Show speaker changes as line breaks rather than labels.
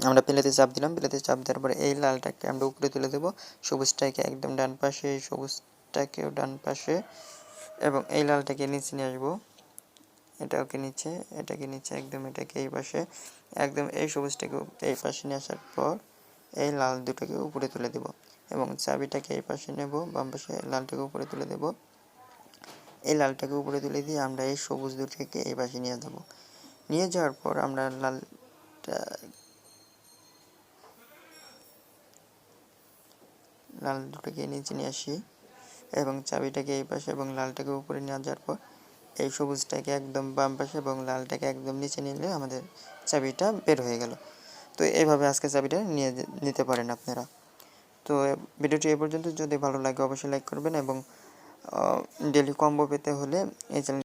আমরা প্লেতে চাপ দিলাম, প্লেতে চাপ দেওয়ার পরে এই লালটাকে আমরা উপরে তুলে দেবো, সবুজটাকে একদম ডান পাশে, সবুজটাকেও ডান পাশে, এবং এই লালটাকে নিচে নিয়ে আসবো, এটাকে নিচে, এটাকে নিচে, একদম এটাকে এই পাশে, একদম এই সবুজটাকে এই পাশে নিয়ে আসার পর এই লাল দুটোকে উপরে তুলে দেব এবং চাবিটাকে এই পাশে নেব, বাম পাশে লালটাকে উপরে তুলে দেব। এই লালটাকে উপরে তুলে দিয়ে আমরা এই সবুজ দুটোকে এই পাশে নিয়ে যাব। নিয়ে যাওয়ার পর আমরা লাল দুটোকে নিচে নিয়ে আসি এবং চাবিটাকে এই পাশে এবং লালটাকে উপরে নিয়ে যাওয়ার পর এই সবুজটাকে একদম বাম পাশে এবং লালটাকে একদম নিচে নিলে আমাদের চাবিটা বের হয়ে গেল। তো এইভাবে আজকে চাবিটা নিতে পারেন আপনারা। তো ভিডিওটি এ পর্যন্ত, যদি ভালো লাগে অবশ্যই লাইক করবেন এবং ডেইলি কম্বো পেতে হলে এই চ্যানেল